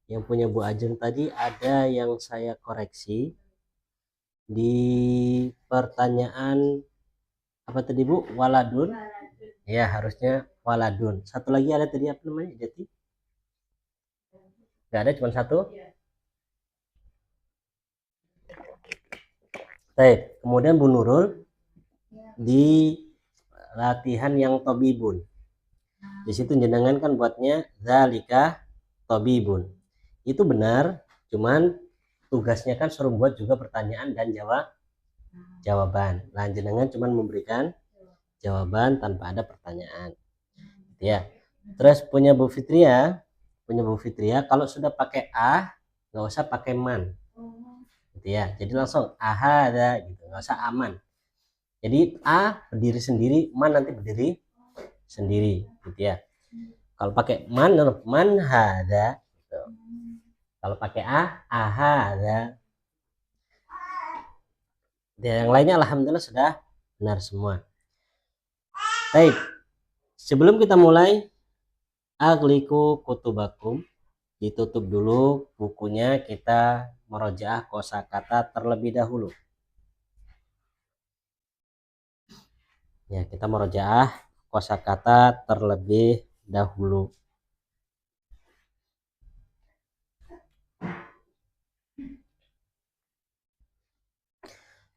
yang punya Bu Ajeng tadi ada yang saya koreksi di pertanyaan apa tadi Bu? Waladun. Ya, harusnya waladun. Satu lagi ada tadi apa namanya? Jadi nggak ada, cuma satu. Baik, kemudian Bu Nurul di latihan yang tobibun. Di situ jenengan kan buatnya zalika tobibun. Itu benar, cuman tugasnya kan suruh buat juga pertanyaan dan jawaban. Nah, jenengan cuman memberikan jawaban tanpa ada pertanyaan. Ya. Terus punya Bu Fitria, kalau sudah pakai nggak usah pakai man. Gitu ya. Jadi langsung ahada gitu, nggak usah aman. Jadi berdiri sendiri, man nanti berdiri sendiri, gitu ya. Kalau pakai man hada gitu. Kalau pakai ahada. Yang lainnya alhamdulillah sudah benar semua. Baik. Sebelum kita mulai, agliku kutubakum, ditutup dulu bukunya, kita merojaah kosakata terlebih dahulu. Ya, kita merojaah kosakata terlebih dahulu.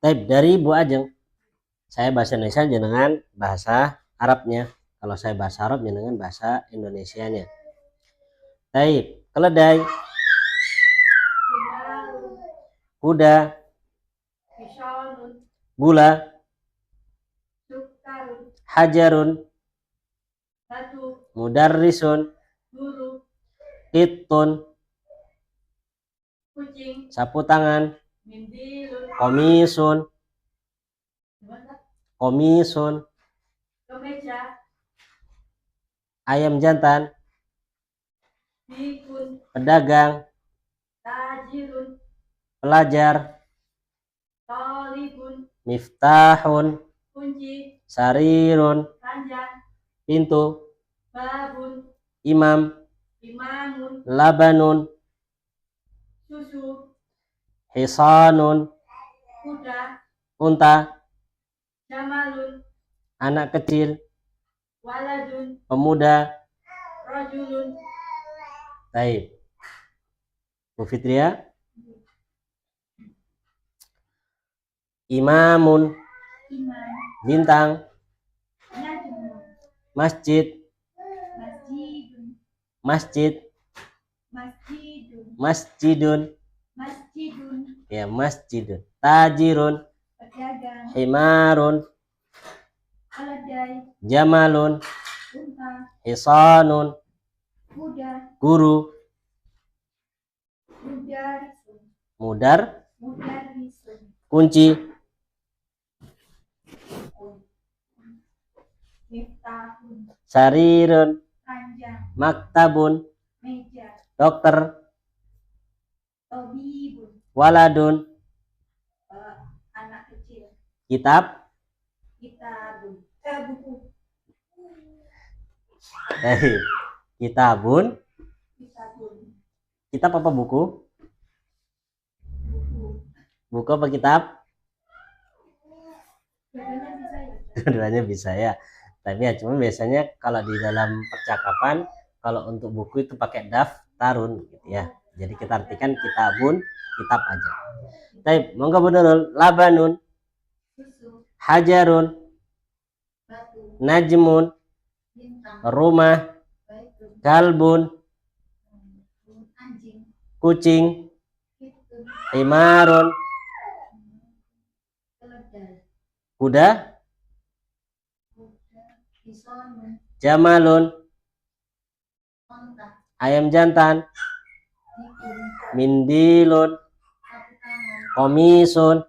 Baik, dari Bu Ajeng, saya bahasa Indonesia dengan bahasa Arabnya. Kalau saya bahasa Arab dengan bahasa Indonesianya. Baik, keledai, kuda, gula, hajarun, mudarrisun, kitun, sapu tangan, komisun, ayam jantan, pedagang, pelajar, miftahun, sarirun, pintu, imam, labanun, hisanun, unta, anak kecil, pemuda. Baik, Bu Fitria. Imamun, bintang, masjid, masjidun, ya masjidun, tajirun, himarun, jamalun, hisanun, guru, kunci, sarirun, maktabun, dokter, waladun, kitab, kitabun, kitab apa buku? Buku apa kitab? Keduanya bisa ya. Tapi ya cuma biasanya kalau di dalam percakapan, kalau untuk buku itu pakai daftarun gitu ya. Jadi kita artikan kitabun, kitab aja. Baik, monggo Bu Nurul. Labanun, hajarun, najmun, rumah, kalbun, kucing, himarun, kuda, jamalun, ayam jantan, mindilun, komisun,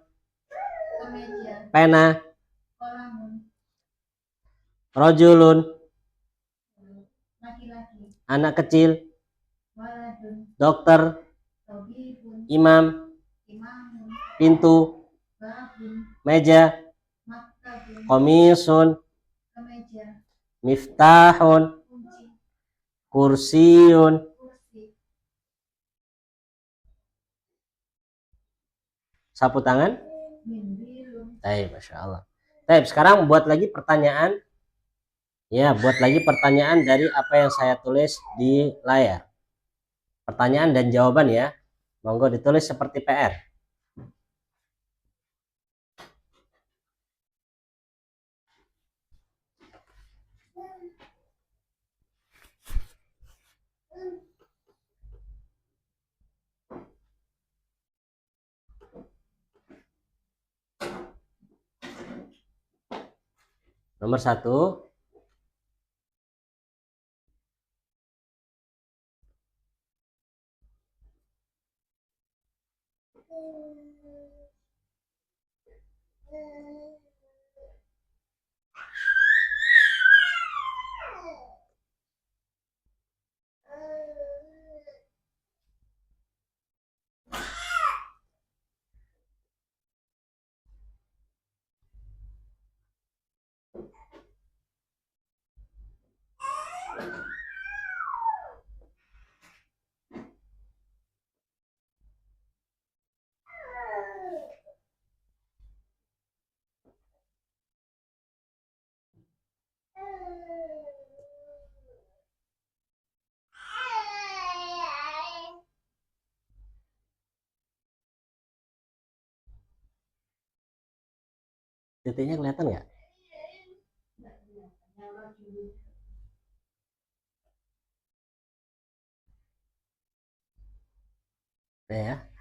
pena, rojulun, anak kecil, dokter, imam, pintu, meja, komisun, miftahun, kursiun, Sapu tangan? Baik, Masya Allah. Baik, sekarang buat lagi pertanyaan. Ya, buat lagi pertanyaan dari apa yang saya tulis di layar. Pertanyaan dan jawaban ya. Monggo ditulis seperti PR. Nomor 1. Titiknya kelihatan nggak? Nah, ya.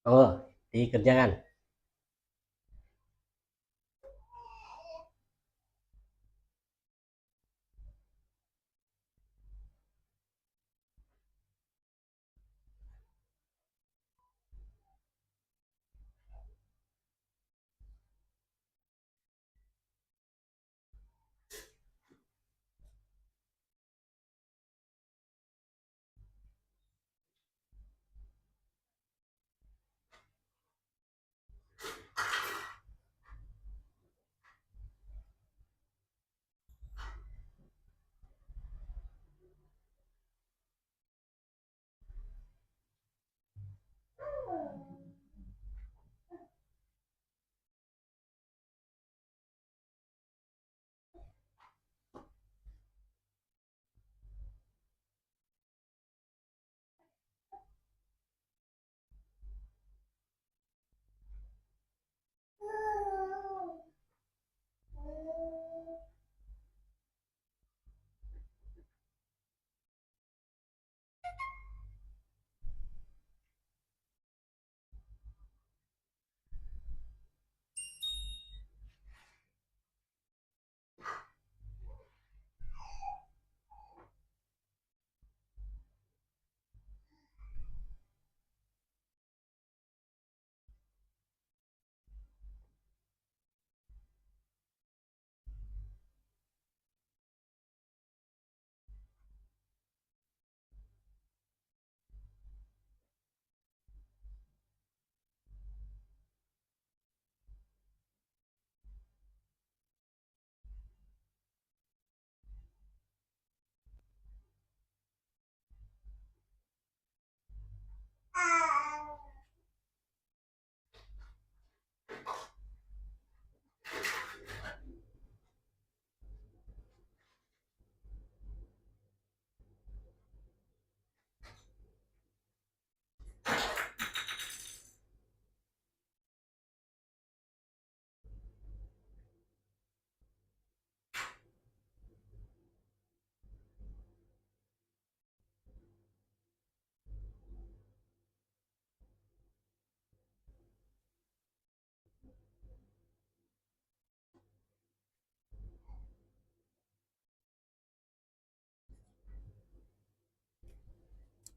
Oh, dikerjakan.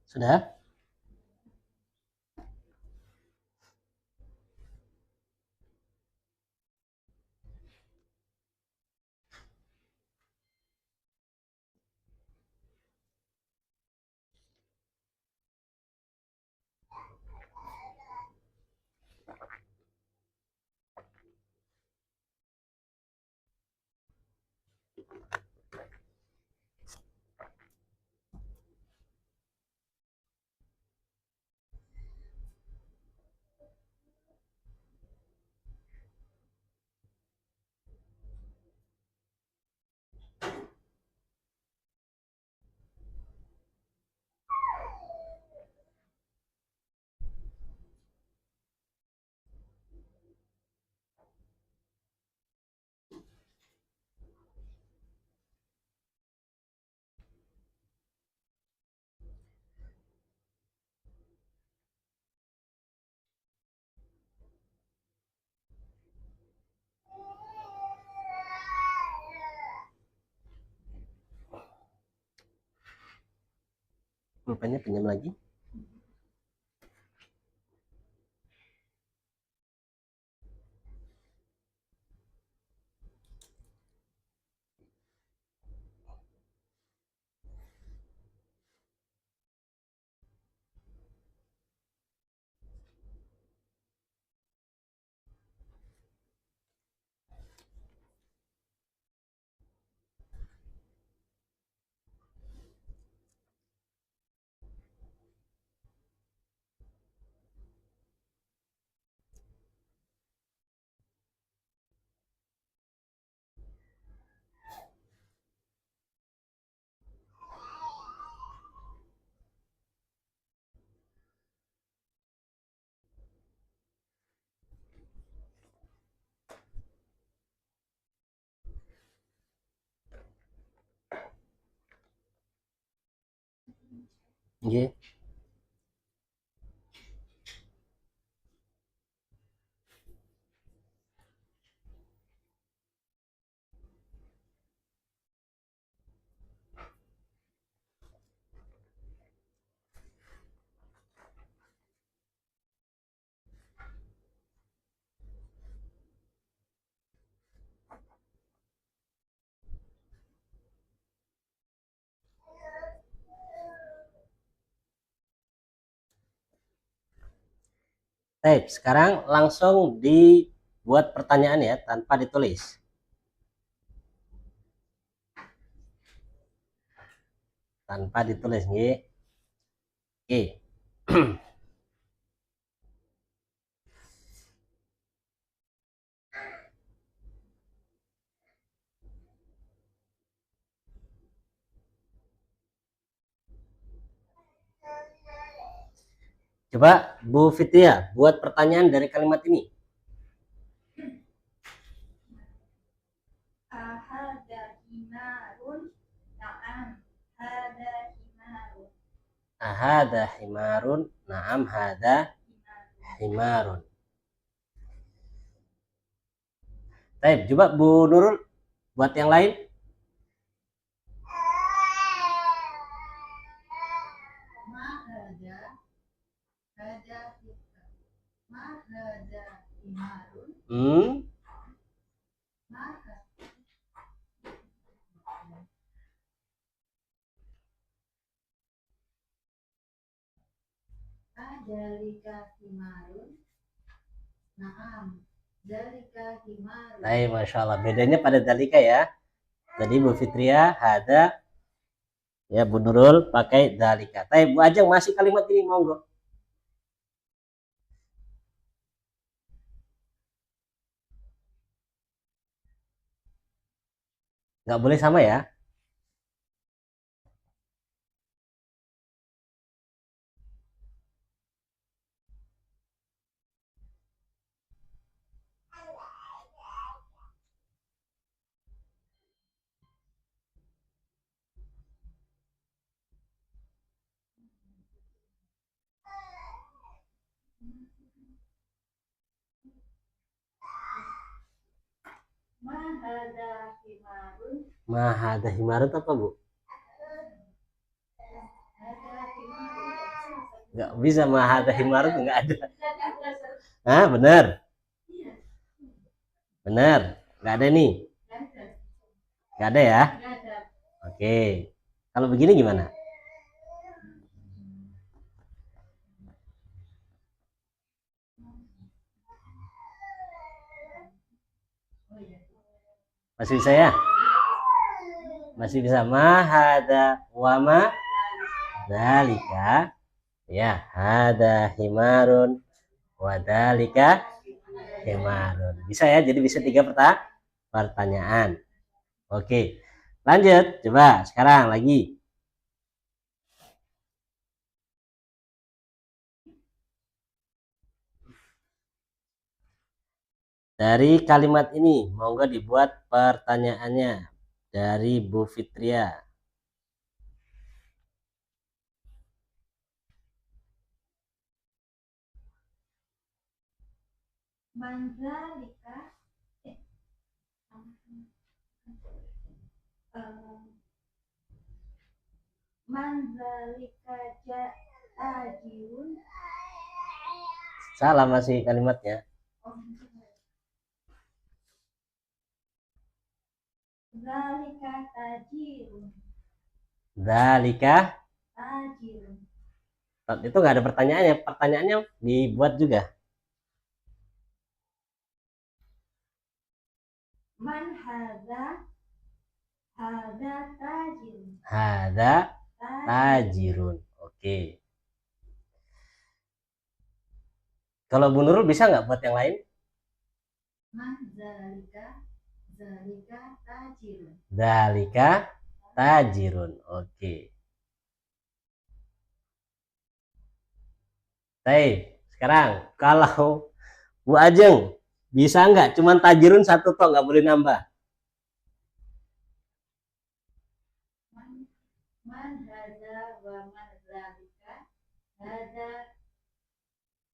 Sudah? pulpennya pinjam lagi. Nggih. Baik, sekarang langsung dibuat pertanyaan ya, tanpa ditulis. Tanpa ditulis, nggih. Oke. Coba Bu Fitria buat pertanyaan dari kalimat ini. Ahada himarun. Na'am, hada himarun. Ahada himarun. Naam hada himarun. Baik, coba Bu Nurul buat yang lain. Mahada himarun. Dalika himarun. Naam, dalika himarun. Baik, Masya Allah. Bedanya pada dalika ya. Tadi Bu Fitria ada, ya Bu Nurul pakai dalika. Tapi Bu Ajeng masih kalimat ini, monggo. Nggak boleh sama ya. Mahada himarun. Mahada himarun apa Bu? Nggak bisa, mahada himarun nggak ada. Ah, benar. Benar. Nggak ada nih. Nggak ada ya. Oke. Kalau begini gimana? Masih bisa ya? Masih bisa. Mahada wama dalika. Ya, hada himarun wadalika himarun. Bisa ya, jadi bisa 3 pertanyaan. Oke, lanjut. Coba sekarang lagi. Dari kalimat ini, monggo dibuat pertanyaannya dari Bu Fitria. Manzalika. Man zalika tajirun. Salah masih kalimatnya. Zalika tajirun. Dzalika Tajirun. itu nggak ada pertanyaannya. Pertanyaannya dibuat juga. Man hadza tajirun. Hadza tajirun. Oke. Kalau Bu Nurul bisa nggak buat yang lain? Man zalika tajirun. Dzalika tajirun. Oke. Baik, sekarang kalau Bu Ajeng bisa nggak? Cuman tajirun satu tok, nggak boleh nambah. Man hadza wa man zalika.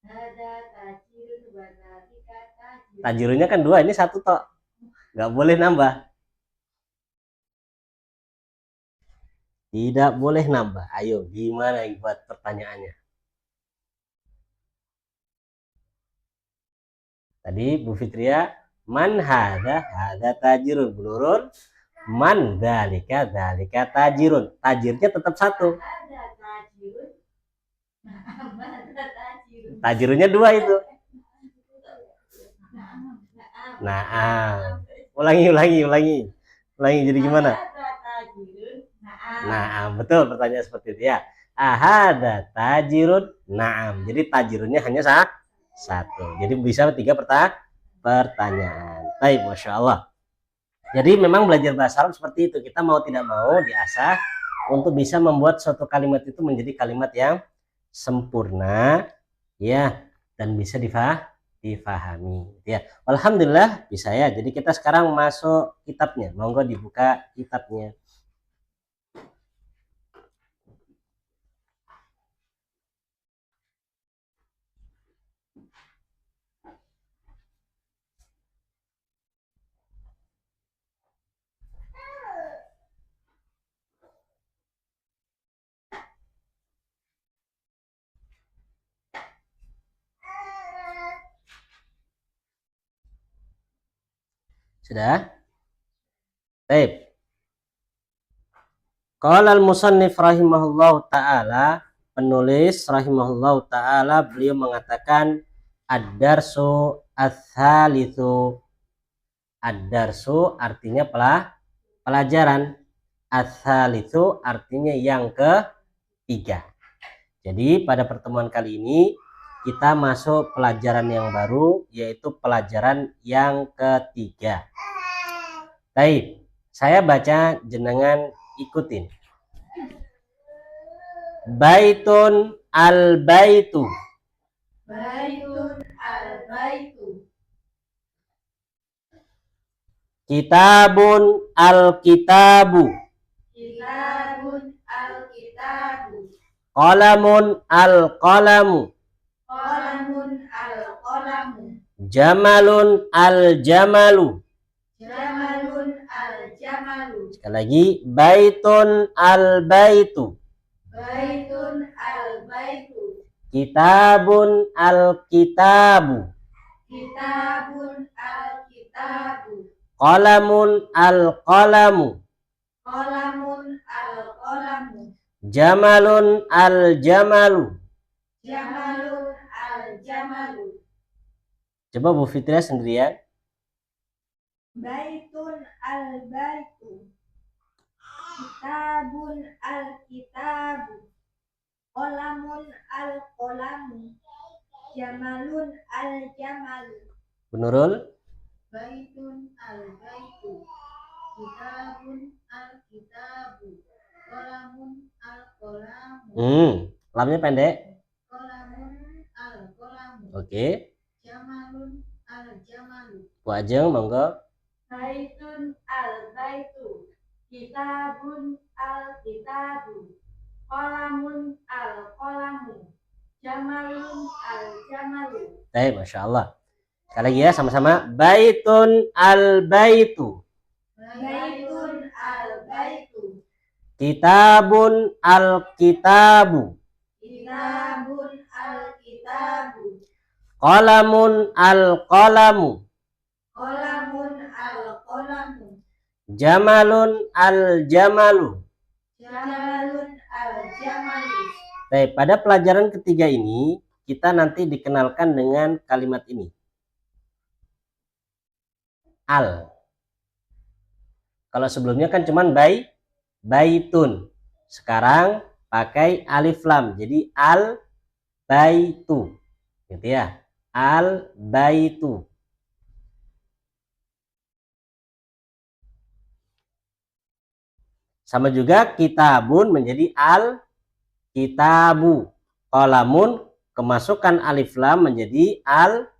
Hadza tajirun wa zalika tajirun. Tajirunnya kan dua, ini satu tok, nggak boleh nambah. Tidak boleh nambah. Ayo, gimana buat pertanyaannya? Tadi Bu Fitria, man hadza tajirun. Bu Nurul, man dzalika tajirun. Tajirnya tetap satu. Hadza tajirun. Tajirunnya dua itu. Naam. Ulangi. Jadi gimana? Naam, betul pertanyaan seperti itu ya. Ahada tajirun. Naam. Jadi tajirunnya hanya satu. Jadi bisa tiga pertanyaan. Baik, Masya Allah. Jadi memang belajar bahasa Arab seperti itu. Kita mau tidak mau diasah untuk bisa membuat suatu kalimat itu menjadi kalimat yang sempurna, ya, dan bisa difahami. Ya, alhamdulillah bisa ya. Jadi kita sekarang masuk kitabnya. Monggo dibuka kitabnya. Sudah? Baik. Qala al-musannif rahimahullahu ta'ala, penulis rahimahullahu ta'ala, beliau mengatakan ad-darsu ats-tsalitsu. Ad-darsu artinya pelajaran, ats-tsalitsu artinya yang ketiga. Jadi pada pertemuan kali ini kita masuk pelajaran yang baru, yaitu pelajaran yang ketiga. Baik, saya baca, jenengan ikutin. Baitun al-baitu. Baitun al-baitu. Kitabun al-kitabu. Kitabun al-kitabu. Qalamun al-qalamu. Qalamun al-qalamu. Jamalun al-jamalu. Jamalun al-jamalu. Sekali lagi, baitun al-baitu. Baitun al-baitu. Kitabun al-kitabu. Kitabun al-kitabu. Qalamun al-qalamu. Qalamun al-qalamu. Jamalun al-jamalu. Jamalun al-jamalu. Coba Bu Fitria sendirian. Baitun al-baitu. Kitabun al-kitabu. Qalamun al-qalamu. Jamalun al-jamalu. Bu Nurul. Baitun al-baitu. Kitabun al-kitabu. Qalamun al-qalamu. Lamnya pendek. Qalamun al-qalamu. Oke. Jamalun al-jamalu. Bu Ajeng, monggo. Baitun al-baitu. Kitabun al-kitabu. Qalamun al-qalamu. Jamalun al-jamalu. Masya Allah. Sekali lagi ya, sama-sama. Baitun al-baitu. Baitun al-baitu. Kitabun al-kitabu. Kitabun al-kitabu. Qalamun al-qalamu. Qalamun al-qalamu. Jamalun al-jamalu. Jamalun al-jamalu. Baik, pada pelajaran ketiga ini kita nanti dikenalkan dengan kalimat ini. Al. Kalau sebelumnya kan cuman baitun. Sekarang pakai alif lam. Jadi al baitu. Gitu ya. Al baitu. Sama juga kitabun menjadi al kitabu. Qalamun kemasukan alif lam menjadi al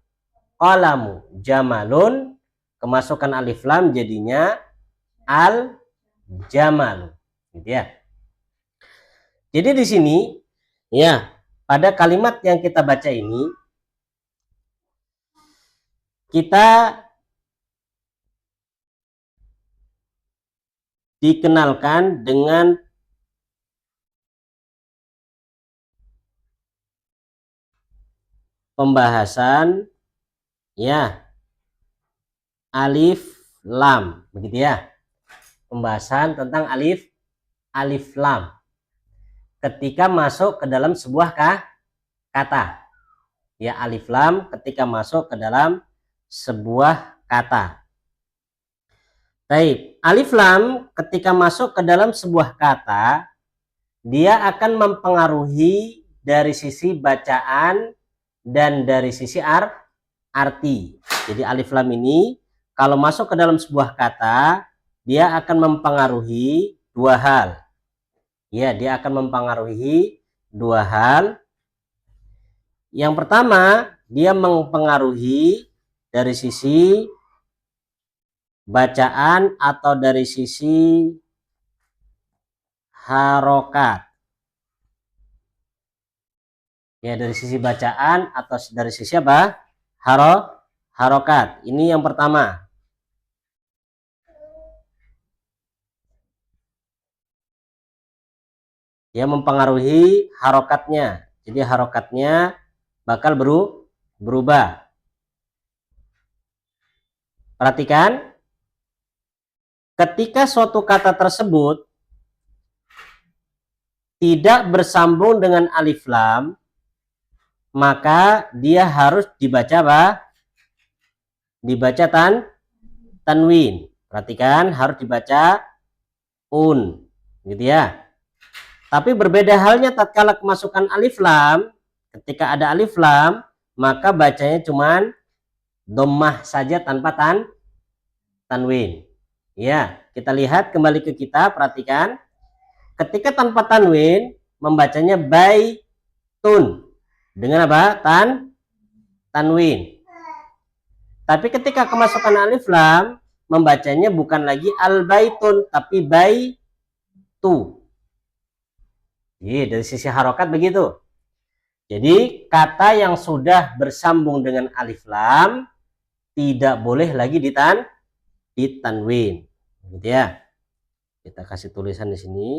qalamu. Jamalun kemasukan alif lam jadinya al jamalu. Gitu ya. Jadi di sini ya, pada kalimat yang kita baca ini kita dikenalkan dengan pembahasan ya alif lam, begitu ya. Pembahasan tentang alif lam ketika masuk ke dalam sebuah kata. Ya, alif lam ketika masuk ke dalam sebuah kata. Baik, alif lam ketika masuk ke dalam sebuah kata, dia akan mempengaruhi dari sisi bacaan dan dari sisi arti. Jadi alif lam ini kalau masuk ke dalam sebuah kata, dia akan mempengaruhi dua hal. Ya, dia akan mempengaruhi dua hal. Yang pertama, dia mempengaruhi dari sisi bacaan atau dari sisi harokat. Ya, dari sisi bacaan atau dari sisi apa? Harokat. Ini yang pertama. Dia mempengaruhi harokatnya. Jadi harokatnya bakal berubah. Perhatikan, ketika suatu kata tersebut tidak bersambung dengan alif lam, maka dia harus dibaca apa? Dibaca tanwin. Perhatikan, harus dibaca gitu ya. Tapi berbeda halnya tatkala kemasukan alif lam, ketika ada alif lam, maka bacanya cuman dhammah saja tanpa tanwin. Ya, kita lihat kembali ke kita, perhatikan. Ketika tanpa tanwin, membacanya baitun. Dengan apa? Tanwin. Tapi ketika kemasukan alif lam, membacanya bukan lagi al-baitun, tapi baitu. Dari sisi harokat begitu. Jadi kata yang sudah bersambung dengan alif lam tidak boleh lagi ditanwin. Gitu ya. Kita kasih tulisan di sini.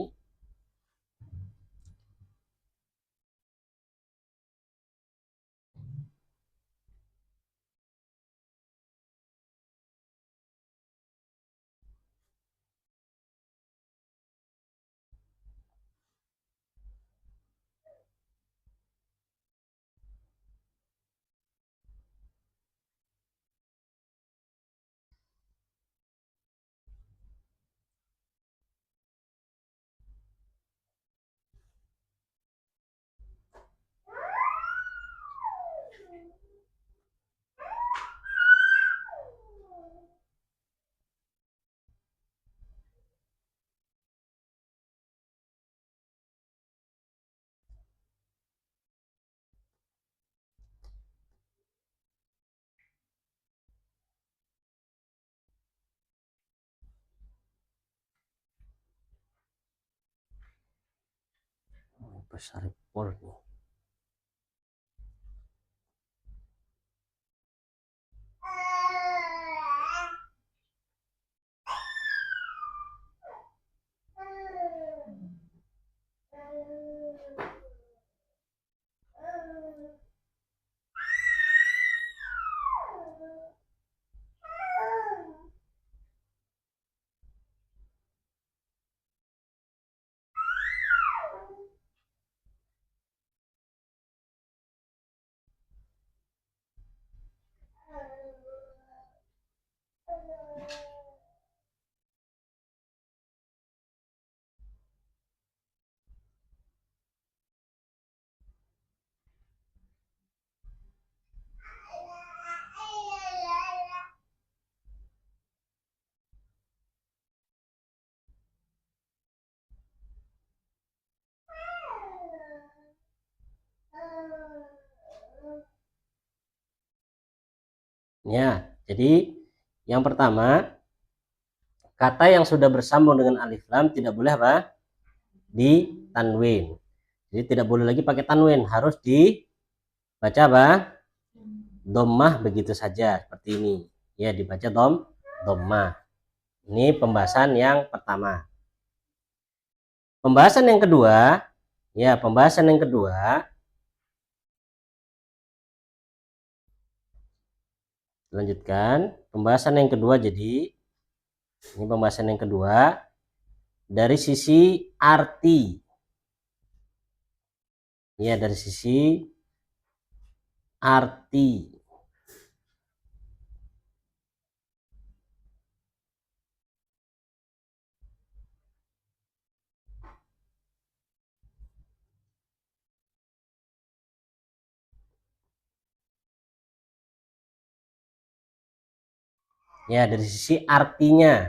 Besar pol nih. Ya, jadi yang pertama, kata yang sudah bersambung dengan alif lam tidak boleh apa? Ditanwin. Jadi tidak boleh lagi pakai tanwin, harus dibaca apa? Dhammah begitu saja, seperti ini. Ya, dibaca dhammah. Ini pembahasan yang pertama. Pembahasan yang kedua, lanjutkan. Pembahasan yang kedua, jadi ini pembahasan yang kedua dari sisi arti. Ya, dari sisi arti. Ya, dari sisi artinya.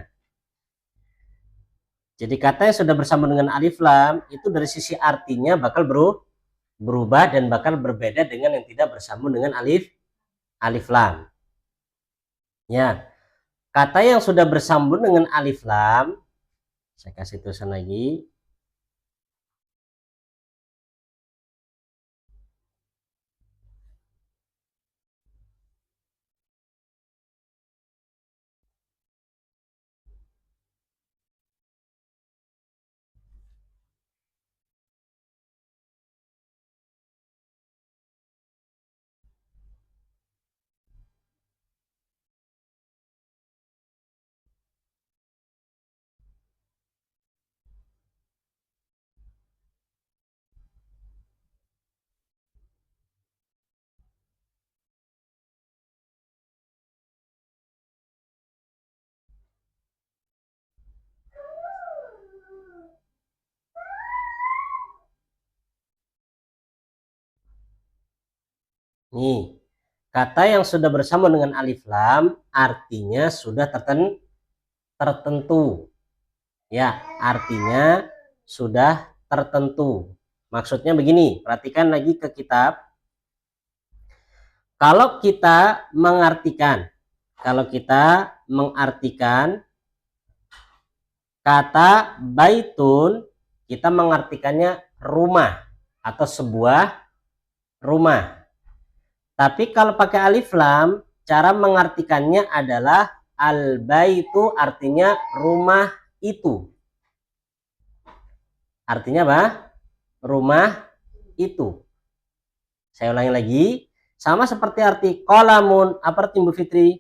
Jadi kata yang sudah bersambung dengan alif lam itu dari sisi artinya bakal berubah dan bakal berbeda dengan yang tidak bersambung dengan alif lam. Ya, kata yang sudah bersambung dengan alif lam, saya kasih tulisan lagi. Nih, kata yang sudah bersambung dengan alif lam artinya sudah tertentu. Ya, artinya sudah tertentu. Maksudnya begini, perhatikan lagi ke kitab. Kalau kita mengartikan kata baitun, kita mengartikannya rumah atau sebuah rumah. Tapi kalau pakai alif lam, cara mengartikannya adalah al-baitu artinya rumah itu. Artinya apa? Rumah itu. Saya ulangi lagi. Sama seperti arti qalamun, apa arti Bu Fitri?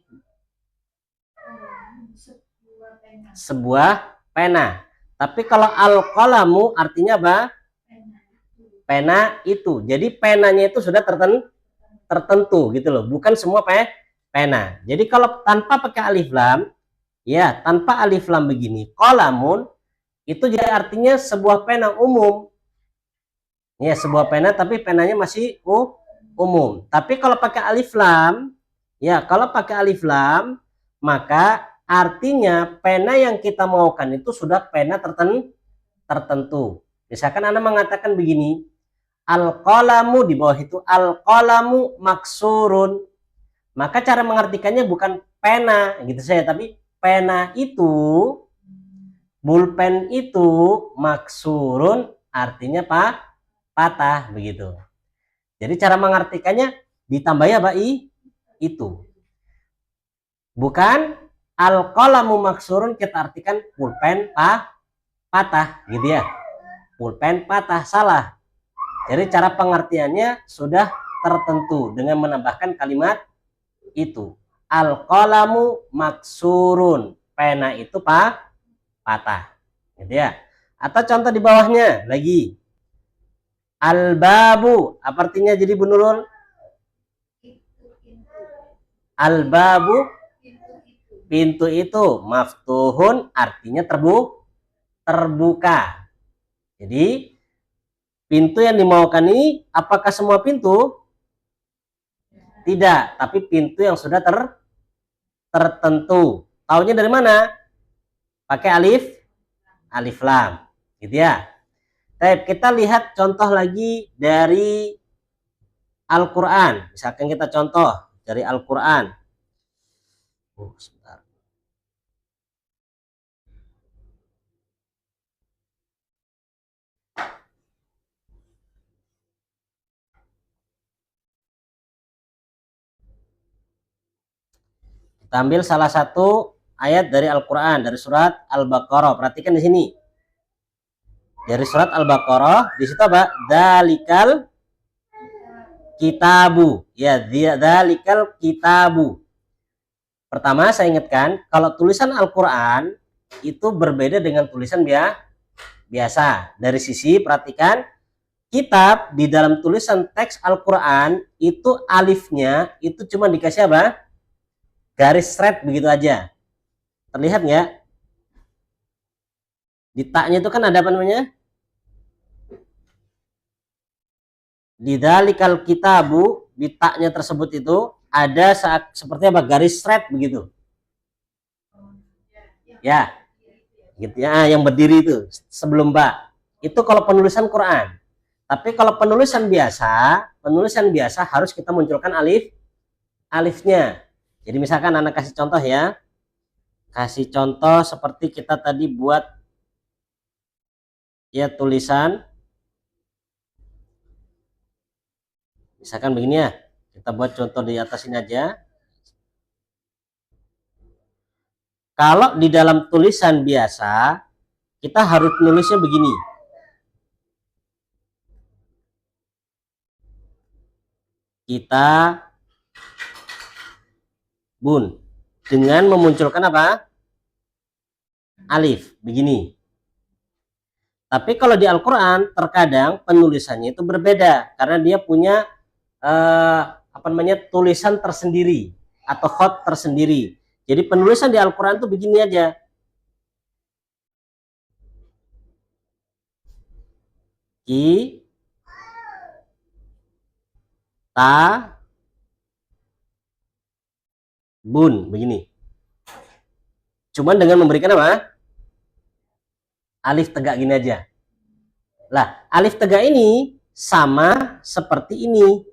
Sebuah pena. Tapi kalau al-qalamu artinya apa? Pena itu. Jadi penanya itu sudah tertentu gitu loh, bukan semua pena. Jadi kalau tanpa pakai alif lam, ya tanpa alif lam begini, qalamun itu jadi artinya sebuah pena umum. Ya, sebuah pena tapi penanya masih umum. Tapi kalau pakai alif lam, ya kalau pakai alif lam, maka artinya pena yang kita maukan itu sudah pena tertentu. Misalkan Anda mengatakan begini, al-qalamu, di bawah itu al-qalamu maksurun. Maka cara mengartikannya bukan pena gitu saya, tapi pena itu, pulpen itu maksurun artinya patah begitu. Jadi cara mengartikannya ditambah apa itu. Bukan al-qalamu maksurun kita artikan pulpen patah gitu ya. Pulpen patah, salah. Jadi cara pengertiannya sudah tertentu dengan menambahkan kalimat itu. Al-qalamu maksurun. Pena itu patah. Gitu ya. Atau contoh di bawahnya lagi. Al-babu. Apa artinya jadi Bu Nurul? Al-babu. Pintu itu. Maftuhun artinya terbuka. Jadi pintu yang dimaukan ini apakah semua pintu? Tidak, tapi pintu yang sudah tertentu. Taunya dari mana? Pakai alif lam, gitu ya. Kita lihat contoh lagi dari Al-Quran. Misalkan kita contoh dari Al-Quran. Sebentar. Kita ambil salah satu ayat dari Al-Quran, dari surat Al-Baqarah. Perhatikan di sini. Dari surat Al-Baqarah, di situ apa? Dzalikal kitabu. Ya, dzalikal kitabu. Pertama saya ingatkan, kalau tulisan Al-Quran itu berbeda dengan tulisan biasa. Dari sisi, perhatikan, kitab di dalam tulisan teks Al-Quran itu alifnya itu cuma dikasih apa? Garis red begitu aja. Terlihat nggak? Di taknya itu kan ada apa namanya? Di dzalikal kitabu, di taknya tersebut itu ada seperti apa? Garis red begitu. Ya, gitu ya, yang berdiri itu sebelum ba. Itu kalau penulisan Quran. Tapi kalau penulisan biasa harus kita munculkan alifnya. Jadi misalkan anak kasih contoh ya. Kasih contoh seperti kita tadi buat ya tulisan. Misalkan begini ya. Kita buat contoh di atas ini aja. Kalau di dalam tulisan biasa, kita harus nulisnya begini. Kita bun. Dengan memunculkan apa? Alif. Begini. Tapi kalau di Al-Quran, terkadang penulisannya itu berbeda. Karena dia punya tulisan tersendiri. Atau khot tersendiri. Jadi penulisan di Al-Quran itu begini aja. Bun, begini. Cuman dengan memberikan apa? Alif tegak gini aja. Lah, alif tegak ini sama seperti ini.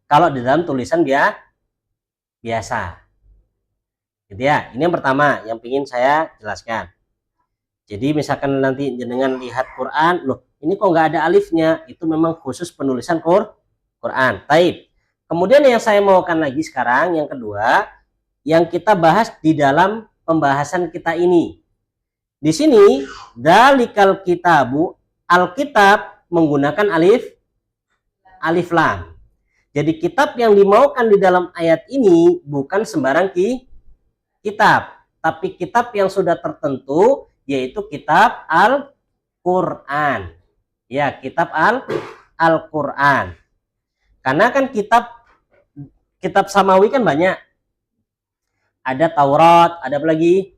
Kalau di dalam tulisan biasa. Gitu ya. Ini yang pertama yang ingin saya jelaskan. Jadi misalkan nanti jenengan lihat Quran, loh ini kok nggak ada alifnya, itu memang khusus penulisan Quran. Taib. Kemudian yang saya maukan lagi sekarang, yang kedua, yang kita bahas di dalam pembahasan kita ini. Di sini, dzalikal kitabu, Alkitab menggunakan alif lam. Jadi kitab yang dimaukan di dalam ayat ini bukan sembarang kitab, tapi kitab yang sudah tertentu, yaitu kitab Al-Quran. Ya, kitab Al-Quran. Karena kan kitab samawi kan banyak. Ada Taurat, ada apa lagi?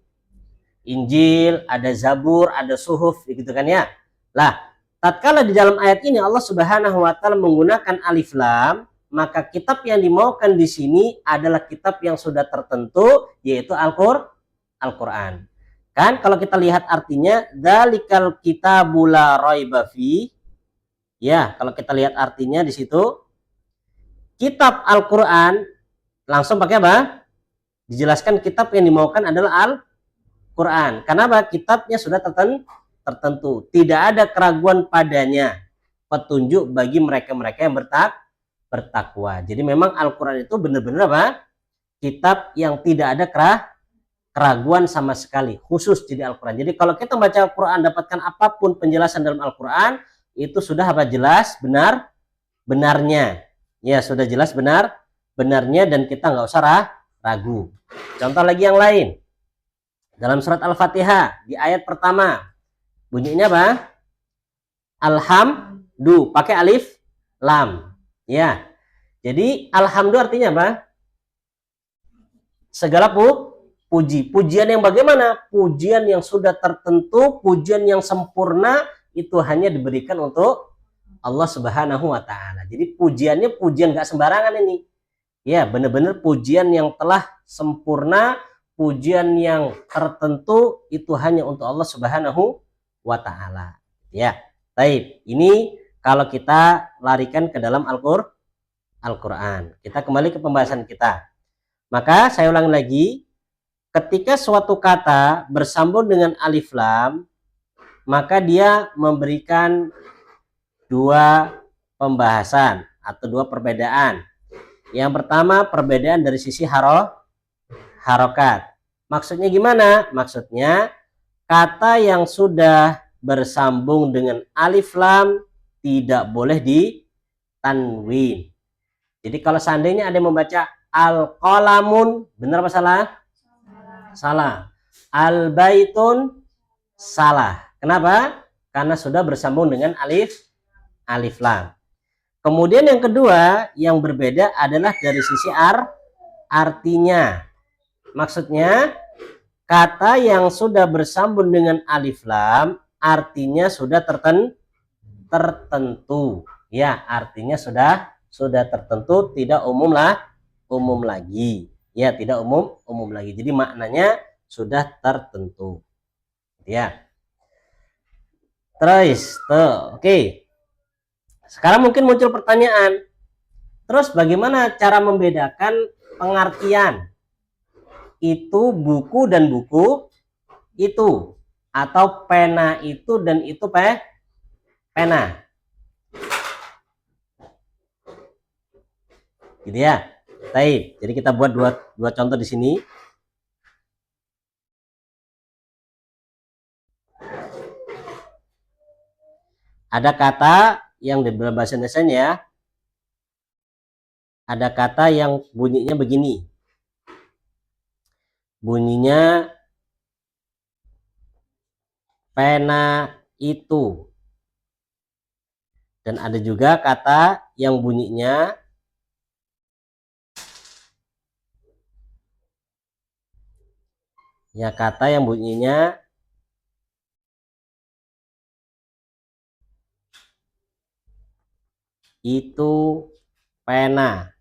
Injil, ada Zabur, ada Suhuf, gitu kan ya. Lah, tatkala di dalam ayat ini Allah Subhanahu wa taala menggunakan alif lam, maka kitab yang dimaukan di sini adalah kitab yang sudah tertentu, yaitu Al-Quran. Kan kalau kita lihat artinya, dzalikal kitabu la raiba fi. Ya, kalau kita lihat artinya di situ, kitab Al-Quran langsung pakai apa? Dijelaskan kitab yang dimaukan adalah Al-Quran. Kenapa? Kitabnya sudah tertentu. Tidak ada keraguan padanya. Petunjuk bagi mereka-mereka yang bertakwa. Jadi memang Al-Quran itu benar-benar apa? Kitab yang tidak ada keraguan sama sekali. Khusus jadi Al-Quran. Jadi kalau kita baca Al-Quran, dapatkan apapun penjelasan dalam Al-Quran, itu sudah apa? Jelas, benarnya. Ya, sudah jelas benarnya dan kita nggak usah ragu. Contoh lagi yang lain. Dalam surat Al-Fatihah di ayat pertama bunyinya apa? Alhamdu, pakai alif lam. Ya. Jadi alhamdu artinya apa? Segala puji. Pujian yang bagaimana? Pujian yang sudah tertentu, pujian yang sempurna itu hanya diberikan untuk Allah Subhanahu wa taala. Jadi pujiannya pujian nggak sembarangan ini. Ya, benar-benar pujian yang telah sempurna, pujian yang tertentu itu hanya untuk Allah Subhanahu wa taala. Ya, baik. Ini kalau kita larikan ke dalam Al-Quran. Kita kembali ke pembahasan kita. Maka saya ulang lagi, ketika suatu kata bersambung dengan alif lam, maka dia memberikan dua pembahasan atau dua perbedaan. Yang pertama, perbedaan dari sisi harokat. Maksudnya gimana? Maksudnya kata yang sudah bersambung dengan alif lam tidak boleh ditanwin. Jadi kalau seandainya ada yang membaca al-qalamun, benar apa salah? Salah. Al-baitun, salah. Kenapa? Karena sudah bersambung dengan alif lam. Kemudian yang kedua yang berbeda adalah dari sisi artinya. Maksudnya kata yang sudah bersambung dengan alif lam artinya sudah tertentu. Ya, artinya sudah tertentu, tidak umum lagi. Ya, tidak umum lagi. Jadi maknanya sudah tertentu. Ya. Terus, oke. Sekarang mungkin muncul pertanyaan. Terus bagaimana cara membedakan pengertian itu buku dan buku itu, atau pena itu dan itu pena? Gitu ya. Baik, jadi kita buat dua contoh di sini. Ada kata yang di dalam bahasa Indonesia ya, ada kata yang bunyinya begini. Bunyinya pena itu. Dan ada juga kata yang bunyinya ya, kata yang bunyinya itu pena.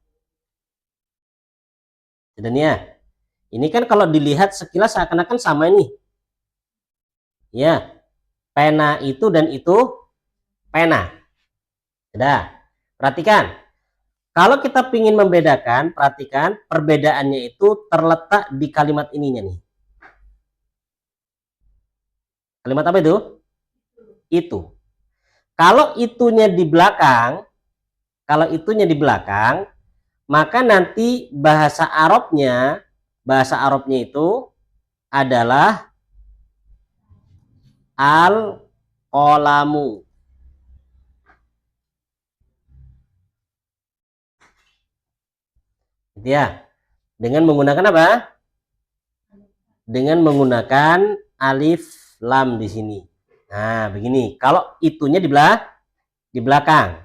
Dan ya, ini kan kalau dilihat sekilas seakan-akan sama ini. Ya, pena itu dan itu pena. Sudah. Perhatikan. Kalau kita ingin membedakan, perhatikan perbedaannya itu terletak di kalimat ininya nih. Kalimat apa itu? Itu. Kalau itunya di belakang, maka nanti bahasa Arabnya itu adalah al-qalamu. Gitu ya. Dengan menggunakan apa? Dengan menggunakan alif lam di sini. Nah, begini. Kalau itunya di belakang.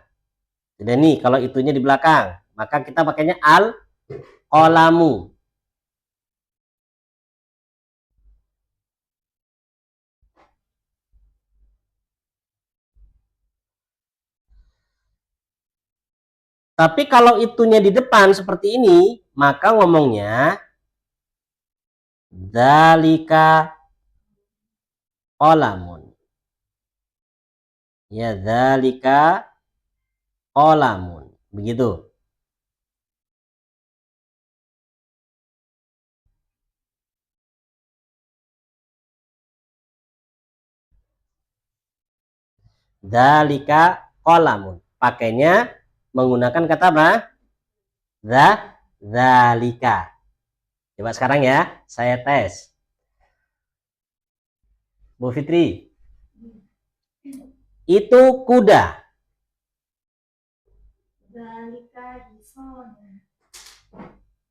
Jadi nih, kalau itunya di belakang, maka kita pakainya al-qalamu. Tapi kalau itunya di depan seperti ini, maka ngomongnya dzalika qalamun. Ya, dzalika qalamun. Begitu. Dzalika qalamun. Pakainya menggunakan kata apa? Dzalika. Coba sekarang ya, saya tes. Bu Fitri. Itu kuda.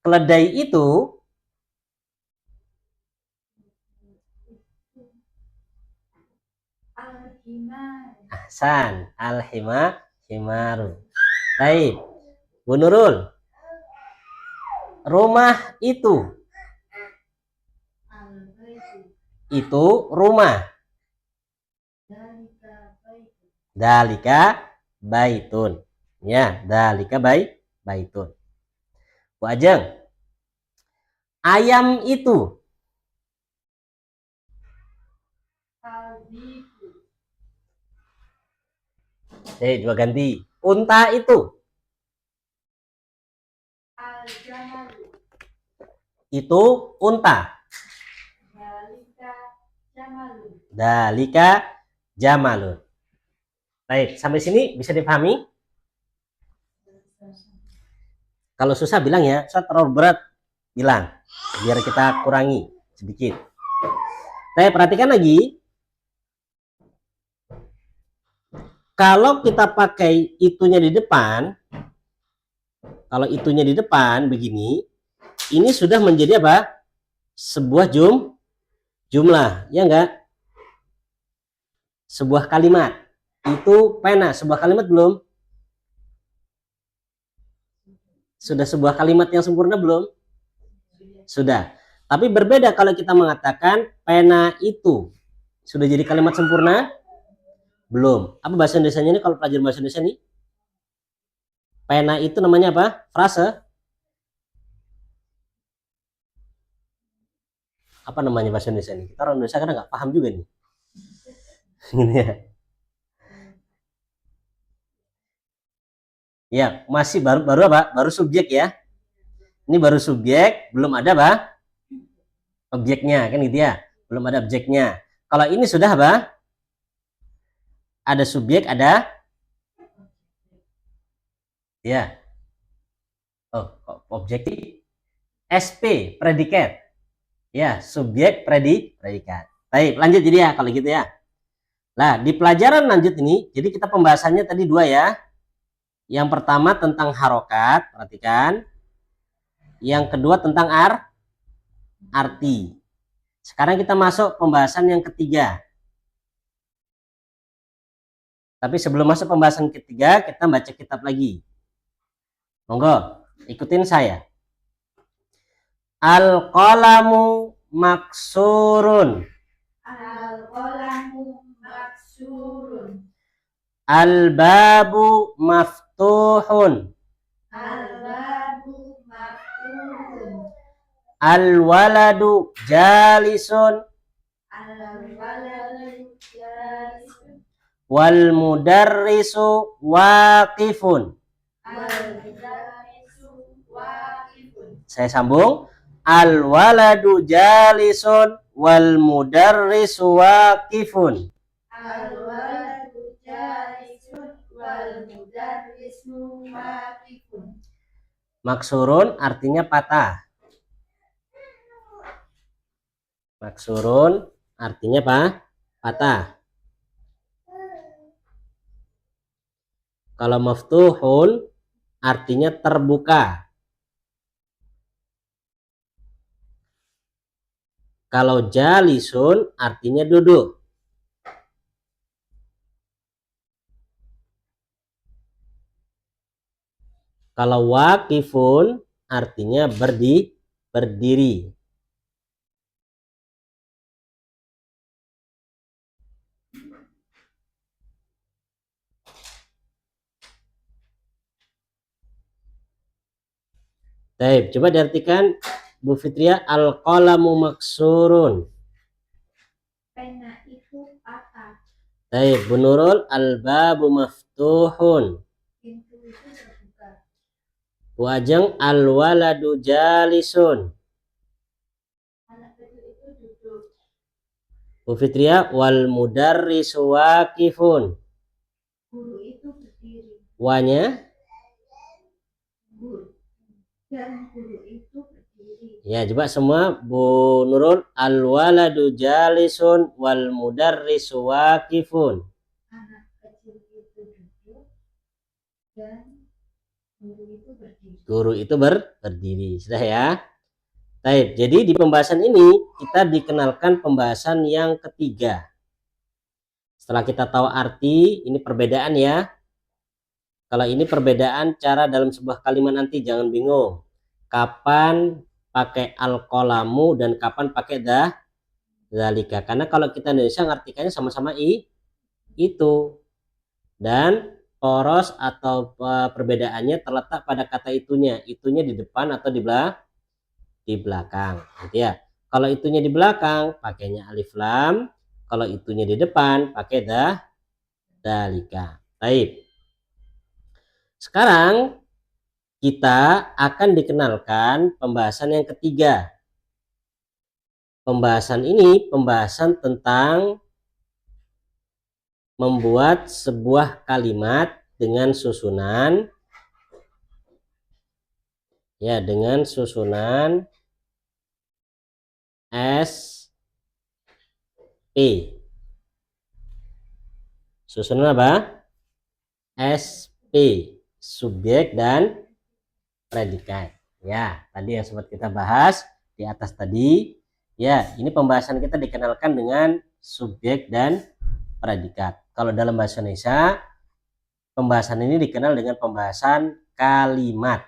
Keledai itu ahsan, himaru. Baik. Bu Nurul. Rumah itu rumah. Dalika baitun. Ya, dalika baitun. Bu Ajeng. Ayam itu coba ganti. Unta itu al-jamalu. Itu unta. Dalika jamalun. Dalika jamalun. Baik, sampai sini bisa dipahami? Kalau susah bilang ya, saya terlalu berat bilang, biar kita kurangi sedikit. Saya perhatikan lagi, kalau kita pakai itunya di depan, kalau itunya di depan begini, ini sudah menjadi apa? Sebuah jumlah, ya enggak? Sebuah kalimat. Itu pena, sebuah kalimat belum? Sudah sebuah kalimat yang sempurna belum? Sudah. Tapi berbeda kalau kita mengatakan pena itu. Sudah jadi kalimat sempurna? Belum. Apa bahasa Indonesianya ini kalau pelajaran bahasa Indonesia ini? Pena itu namanya apa? Frase? Apa namanya bahasa Indonesia ini? Kita orang Indonesia kadang nggak paham juga nih. Ini ya. Ya, masih baru apa? Baru subjek ya. Ini baru subjek, belum ada apa? Objeknya, kan gitu ya. Belum ada objeknya. Kalau ini sudah apa? Ada subjek, ada ya. Oh, objektif. SP, predikat. Ya, subjek, predikat. Baik, lanjut jadi ya kalau gitu ya. Nah, di pelajaran lanjut ini, jadi kita pembahasannya tadi dua ya. Yang pertama tentang harokat, perhatikan. Yang kedua tentang arti. Sekarang kita masuk pembahasan yang ketiga. Tapi sebelum masuk pembahasan ketiga, kita baca kitab lagi. Monggo, ikutin saya. Al-qalamu maksurun. Al-qalamu maksurun. Al-babu maftuhun. Al-babu maftuhun. Al-waladu jalisun. Al-waladu jalisun. Wal mudarrisu waqifun. Al-mudarrisu waqifun. Saya sambung. Al-waladu jalisun wal mudarrisu waqifun. Al-waladu jalisun wal mudarrisu waqifun. Maksurun artinya patah. Maksurun artinya apa? Patah. Kalau maftuhun artinya terbuka. Kalau jalisun artinya duduk. Kalau waqifun artinya berdiri. Baik, coba diartikan Bu Fitria, al-qalamu maksurun. Pena itu patah. Baik, Bu Nurul, al-babu maftuhun. Pintu itu terbuka. Bu Ajeng, al-waladu jalisun. Anak kecil itu duduk. Bu Fitria, wal mudarrisu waqifun. Guru itu berdiri. Wanya? Guru. Dan guru itu berdiri. Ya, coba semua Bu Nurul, al-waladu jalisun wal mudarrisu waqifun. Anak kecil itu duduk dan guru itu berdiri. Guru itu berdiri. Sudah ya? Baik, jadi di pembahasan ini kita dikenalkan pembahasan yang ketiga. Setelah kita tahu arti, ini perbedaan ya. Kalau ini perbedaan cara dalam sebuah kalimat nanti, jangan bingung. Kapan pakai al-qalamu dan kapan pakai dzalika. Karena kalau kita Indonesia ngartikannya sama-sama itu. Dan poros atau perbedaannya terletak pada kata itunya. Itunya di depan atau di belakang. Gitu ya. Kalau itunya di belakang, pakainya alif lam. Kalau itunya di depan, pakai dzalika. Baik. Sekarang kita akan dikenalkan pembahasan yang ketiga. Pembahasan ini pembahasan tentang membuat sebuah kalimat dengan susunan ya, dengan susunan SP. Susunan apa? SP, subjek dan predikat. Ya, tadi yang sempat kita bahas di atas tadi. Ya, ini pembahasan kita dikenalkan dengan subjek dan predikat. Kalau dalam bahasa Indonesia, pembahasan ini dikenal dengan pembahasan kalimat.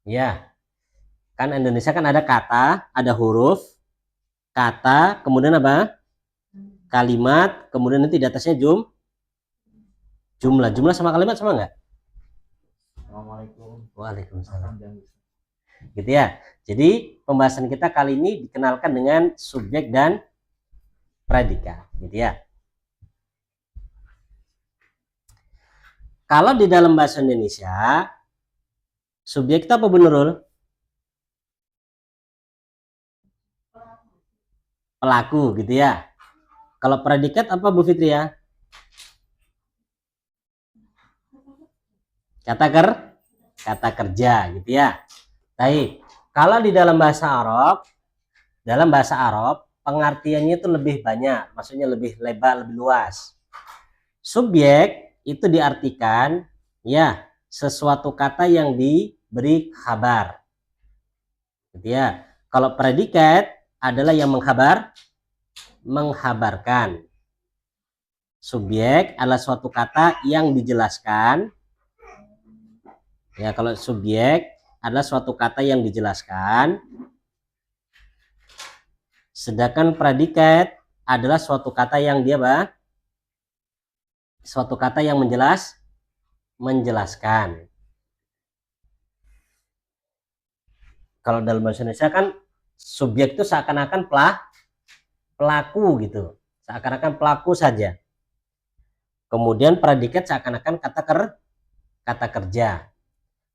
Ya, kan Indonesia kan ada kata, ada huruf, kata, kemudian apa? Kalimat, kemudian nanti di atasnya jumlah. Jumlah sama kalimat sama nggak? Assalamualaikum. Waalaikumsalam. Gitu ya. Jadi pembahasan kita kali ini dikenalkan dengan subjek dan predikat, gitu ya. Kalau di dalam bahasa Indonesia, subjek itu apa Bu Nurul? Pelaku, gitu ya. Kalau predikat apa Bu Fitri ya? Kata kerja, gitu ya. Baik. Kalau di dalam bahasa Arab, pengertiannya itu lebih banyak, maksudnya lebih lebar, lebih luas. Subjek itu diartikan ya sesuatu kata yang diberi kabar, gitu ya. Kalau predikat adalah yang menghabarkan. Subjek adalah suatu kata yang dijelaskan. Ya, kalau subjek adalah suatu kata yang dijelaskan. Sedangkan predikat adalah suatu kata yang dia apa? Suatu kata yang menjelaskan. Kalau dalam bahasa Indonesia kan subjek itu seakan-akan pelaku gitu. Seakan-akan pelaku saja. Kemudian predikat seakan-akan kata kerja.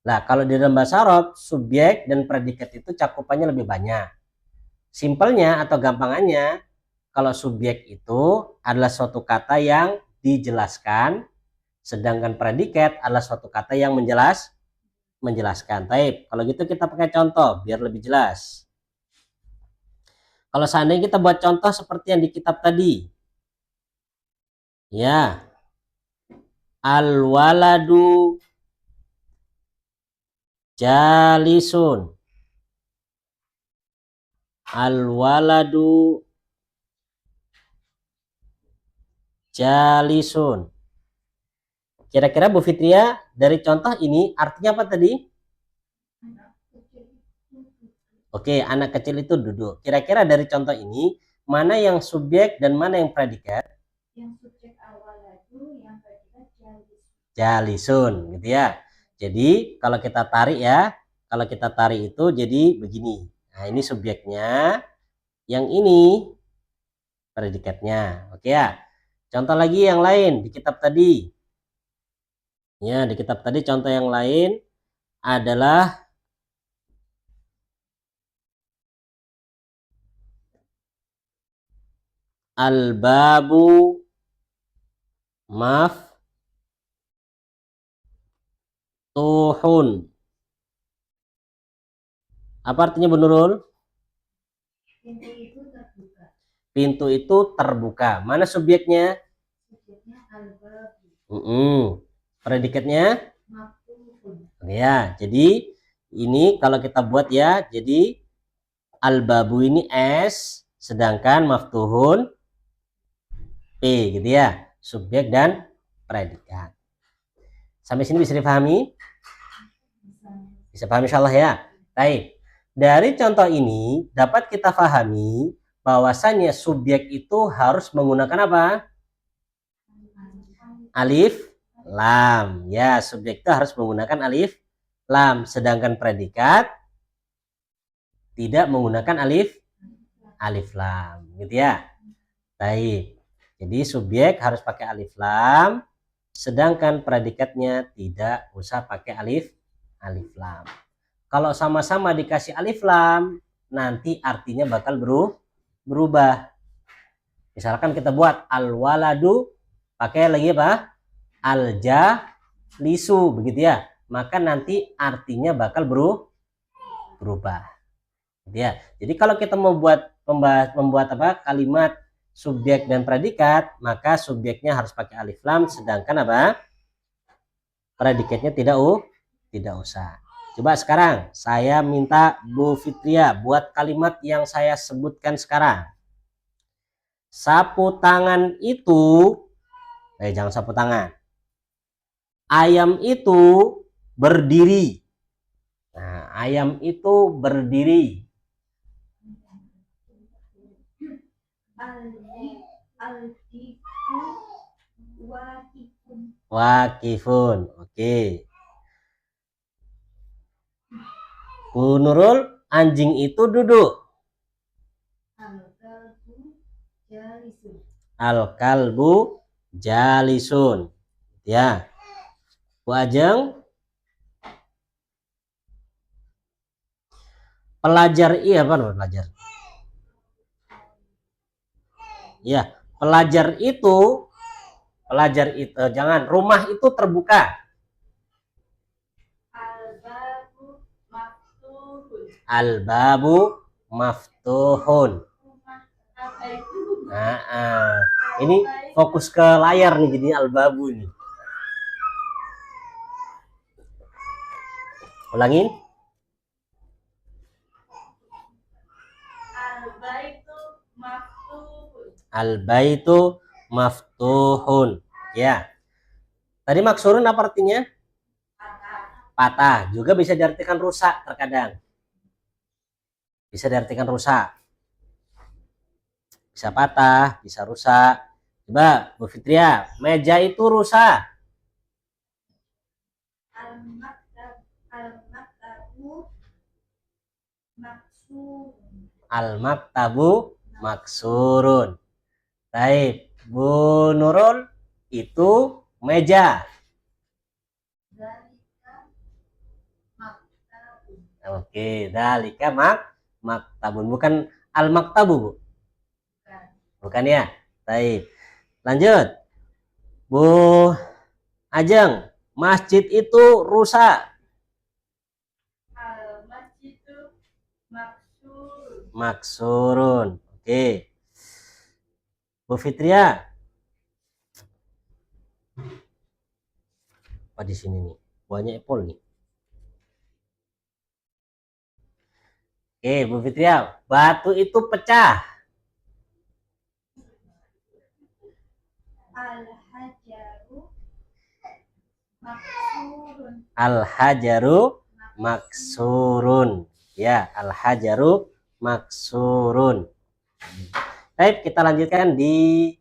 Nah, kalau di dalam bahasa Arab, subjek dan predikat itu cakupannya lebih banyak. Simpelnya atau gampangannya, kalau subjek itu adalah suatu kata yang dijelaskan, sedangkan predikat adalah suatu kata yang menjelaskan. Baik, kalau gitu kita pakai contoh biar lebih jelas. Kalau seandainya kita buat contoh seperti yang di kitab tadi. Ya. Al-waladu jalisun. Al-waladu jalisun. Kira-kira Bu Fitria dari contoh ini artinya apa tadi? Oke, anak kecil itu duduk. Kira-kira dari contoh ini mana yang subjek dan mana yang predikat? Yang subjek al-waladu, yang predikat jalisun, gitu ya. Jadi kalau kita tarik ya, kalau kita tarik itu jadi begini. Nah, ini subjeknya, yang ini predikatnya. Oke ya. Contoh lagi yang lain di kitab tadi. Ya, di kitab tadi contoh yang lain adalah al-babu maftuhun. Apa artinya Bu Nurul? Pintu itu terbuka. Pintu itu terbuka. Mana subjeknya? Subjeknya al-babu. Predikatnya? Maftuhun. Ya, jadi ini kalau kita buat ya, jadi al-babu ini S, sedangkan maftuhun P, gitu ya. Subjek dan predikat. Sampai sini bisa dipahami? Bisa pahami insyaallah ya. Baik. Dari contoh ini dapat kita pahami bahwasannya subjek itu harus menggunakan apa? Alif lam. Ya, subjek itu harus menggunakan alif lam, sedangkan predikat tidak menggunakan alif lam, gitu ya. Baik. Jadi subjek harus pakai alif lam, sedangkan predikatnya tidak usah pakai alif alif lam. Kalau sama-sama dikasih alif lam, nanti artinya bakal berubah. Misalkan kita buat al-waladu pakai lagi apa? Al-jalisu, begitu ya. Maka nanti artinya bakal berubah. Gitu ya. Jadi kalau kita membuat apa? Kalimat subjek dan predikat, maka subjeknya harus pakai alif lam, sedangkan apa? Predikatnya tidak usah. Coba sekarang saya minta Bu Fitria buat kalimat yang saya sebutkan sekarang. Sapu tangan itu, jangan sapu tangan. Ayam itu berdiri. Nah, ayam itu berdiri. Wakifun. Oke. Bu Nurul, anjing itu duduk. Al-kalbu jalisun. Ya. Bu Ajeng, pelajar iya apa pelajar? Ya, pelajar itu jangan, rumah itu terbuka. Al-babu maftuhun. Nah, ini fokus ke layar nih, jadi al-babu nih. Ulangin. Al-baitu maftuhun. Ya. Tadi maksurun apa artinya? Patah. Juga bisa diartikan rusak terkadang. Bisa diartikan rusak. Bisa patah, bisa rusak. Coba Bu Fitria, meja itu rusak. Al-maktabu maksurun. Baik, Bu Nurul, itu meja. Oke, dalika maktabun, bukan al-maktabu, Bu. Bukan ya? Baik. Lanjut. Bu Ajeng, masjid itu rusak. Al-masjidu maksurun. Oke. Bu Fitria. Apa di sini nih? Banyak apple nih. Oke, Bu Fitria, batu itu pecah. Al-hajaru maksurun. Ya, al-hajaru maksurun. Baik, kita lanjutkan di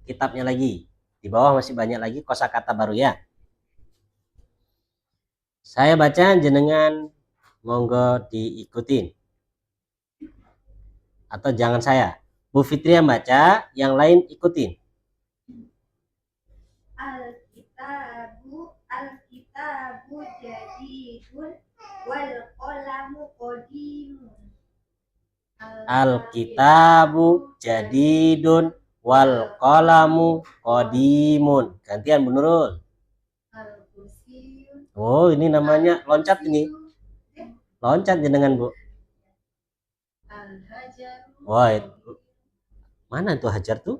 kitabnya lagi. Di bawah masih banyak lagi kosakata baru ya. Saya baca, jenengan monggo diikutin. Atau jangan saya. Bu Fitri yang baca, yang lain ikutin. Al-kitabu jadidun wal qalamu qadimun. Al-kitabu jadidun wal qalamu qadimun. Gantian Bu Nurul. Oh, ini namanya loncat ini. Loncat jenengan, Bu. Wah, mana itu hajar tuh?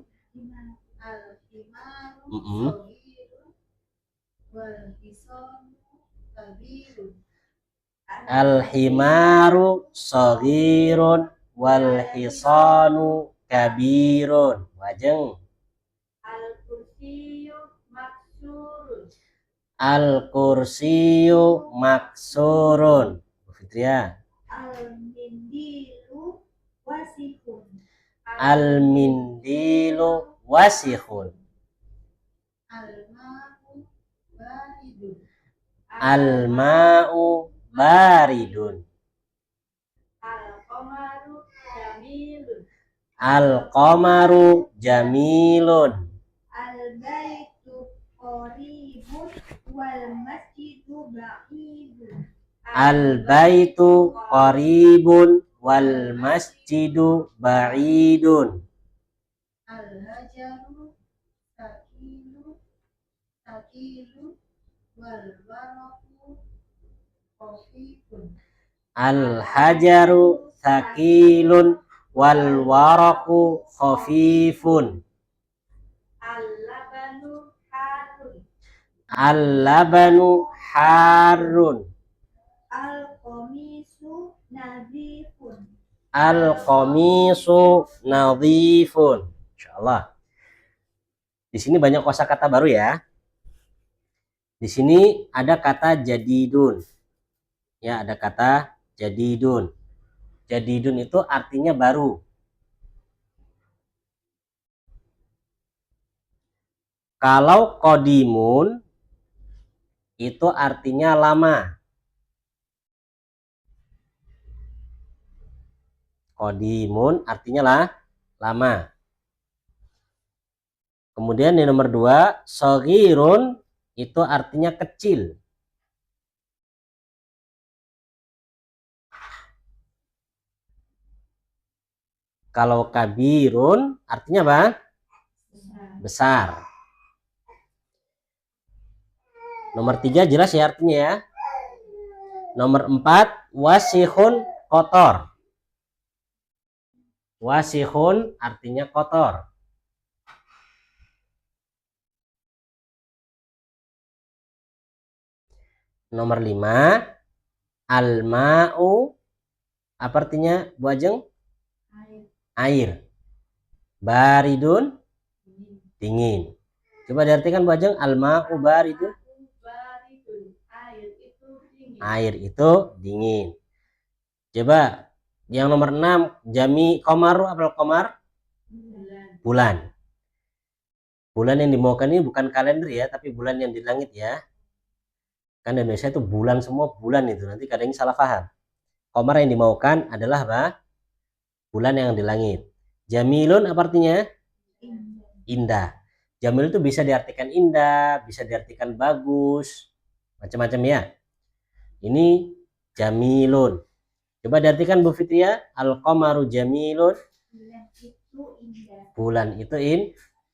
Al-himaru shaghirun wal hisanu kabirun. Wajeng. Al-kursiyu maksurun. Al-kursiyu maksurun. Bu Fitria. Al-mindilu wasihun. Al-mindilu wasihun. Al-ma'u baridun. Al-ma'u baridun. Al-qamaru jamilun. Al-qamaru jamilun. Al-baitu qaribun wal masjidu ba'idun. Al-baitu qaribun wal masjidu ba'idun. Al-hajaru sakilu wal waraku khafifun. Al-hajaru thaqilun wal waraku khafifun. Al-labanu harun. Al-labanu harun. Al-qamisu nadhifun. Al-qamisu nadhifun. Insyaallah. Di sini banyak kosakata baru ya. Di sini ada kata jadidun. Ya, ada kata jadidun. Jadidun itu artinya baru. Kalau qadimun itu artinya lama. Qadimun artinya lama. Kemudian di nomor 2, shaghirun itu artinya kecil. Kalau kabirun artinya apa? Besar. Nomor 3 jelas ya artinya ya. Nomor 4, wasihun kotor. Wasihun artinya kotor. Nomor 5, al-ma'u apa artinya Bu Ajeng? Air. Baridun dingin. Coba diartikan Bu Ajeng, al-ma'u baridun. Air itu dingin. Coba yang nomor 6, jami komaru apa komar? Bulan. Bulan yang dimaukan ini bukan kalender ya, tapi bulan yang di langit ya. Kan di Indonesia itu bulan, semua bulan itu. Nanti kadang salah paham. Komar yang dimaukan adalah apa? Bulan yang di langit. Jamilun apa artinya? Indah. Jamil itu bisa diartikan indah, bisa diartikan bagus, macam-macam ya. Ini jamilun. Coba diartikan Bu Fitria, al-qamaru jamilun. Bulan itu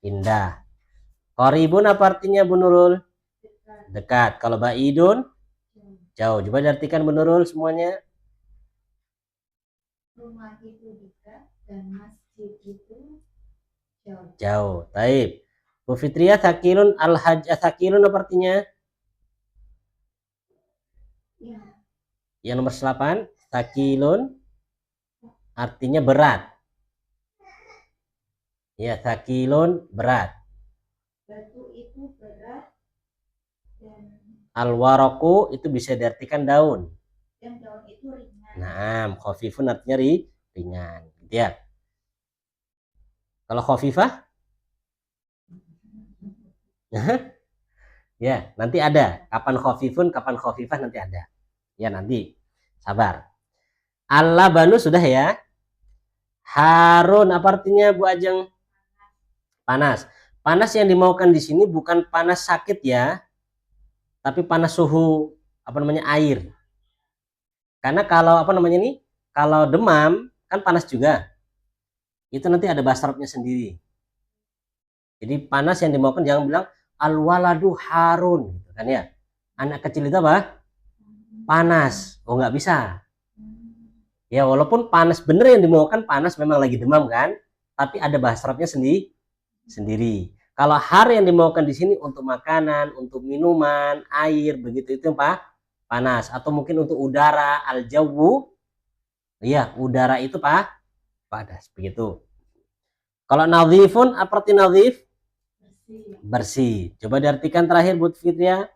indah. Qaribun apa artinya Bu Nurul? Dekat. Kalau ba'idun jauh. Coba diartikan Bu Nurul semuanya. Rumah itu dekat dan masjid itu jauh. Jauh. Taib. Bu Fitria, thaqilun thaqilun apa artinya? Ya. Yang nomor 8, thaqilun artinya berat. Ya, thaqilun berat. Batu itu berat dan Al-waraku itu bisa diartikan daun. daun itu ringan. Nah, khafifun artinya ringan. Gitu ya. Kalau khafifah? Ya, nanti ada. Kapan khafifun, kapan khafifah nanti ada. Ya, nanti. Sabar. Al-labanu sudah ya. Harun apa artinya Bu Ajeng? Panas. Panas yang dimaukan di sini bukan panas sakit ya, tapi panas suhu apa namanya air. Karena kalau apa namanya nih, kalau demam kan panas juga. Itu nanti ada basrabnya sendiri. Jadi panas yang dimaukan jangan bilang al-waladu harun, gitu kan ya. Anak kecil itu apa? Panas. Oh nggak bisa. Ya walaupun panas bener yang dimaukan panas memang lagi demam kan, tapi ada basrabnya sendiri. Kalau har yang dimaukan di sini untuk makanan, untuk minuman, air, begitu itu apa? Panas. Atau mungkin untuk udara, al-jawu. Iya, udara itu panas, begitu. Kalau nadhifun apa arti nadhif? Bersih. Coba diartikan terakhir Bu Fitria.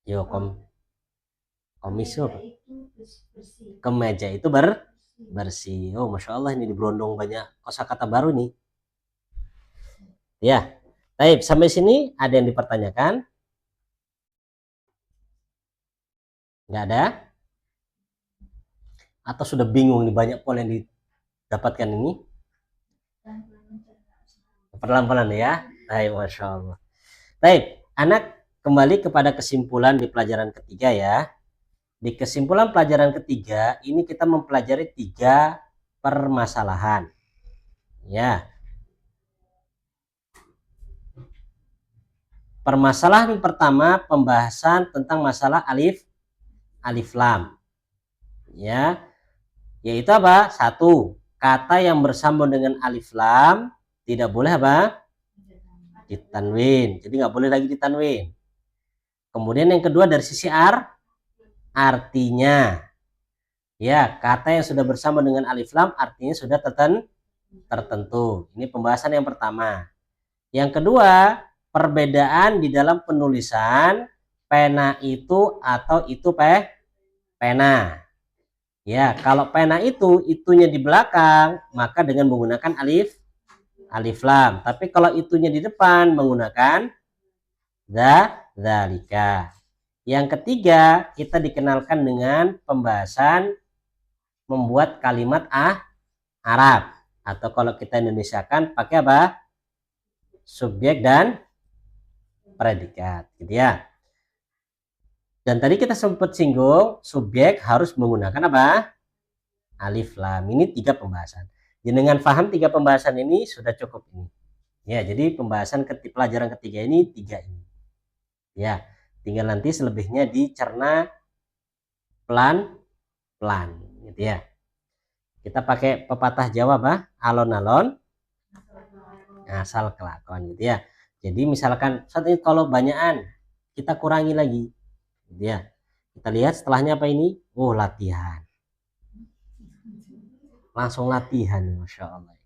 Yo, komisu. Kemeja itu bersih. Oh, masya Allah ini di Brondong banyak kosakata baru nih. Ya, baik. Sampai sini ada yang dipertanyakan? Nggak ada? Atau sudah bingung nih banyak pola yang didapatkan ini? Pelan-pelan ya. Baik, masya Allah. Baik, anak kembali kepada kesimpulan di pelajaran ketiga ya. Di kesimpulan pelajaran ketiga ini kita mempelajari 3 permasalahan. Ya. Permasalahan pertama pembahasan tentang masalah alif lam. Ya. Yaitu apa? 1. Kata yang bersambung dengan alif lam tidak boleh apa? Ditanwin. Jadi nggak boleh lagi ditanwin. Kemudian yang kedua dari sisi artinya. Ya, kata yang sudah bersambung dengan alif lam artinya sudah tertentu. Ini pembahasan yang pertama. Yang kedua, perbedaan di dalam penulisan pena itu atau itu pena. Ya, kalau pena itu itunya di belakang, maka dengan menggunakan alif lam. Tapi kalau itunya di depan menggunakan dzalika. Yang ketiga, kita dikenalkan dengan pembahasan membuat kalimat Arab, atau kalau kita Indonesiakan pakai apa? Subjek dan predikat, gitu ya. Dan tadi kita sempat singgung subjek harus menggunakan apa? Alif lam. Ini 3 pembahasan. Jenengan paham 3 pembahasan ini sudah cukup ini. Ya, jadi pembahasan pelajaran ketiga ini 3 ini. Ya, tinggal nanti selebihnya dicerna pelan-pelan, gitu ya. Kita pakai pepatah Jawa apa? Alon-alon asal kelakon, gitu ya. Jadi misalkan saat ini kalau banyakan kita kurangi lagi, gitu ya. Kita lihat setelahnya apa ini? Oh, latihan. Langsung latihan, masya Allah.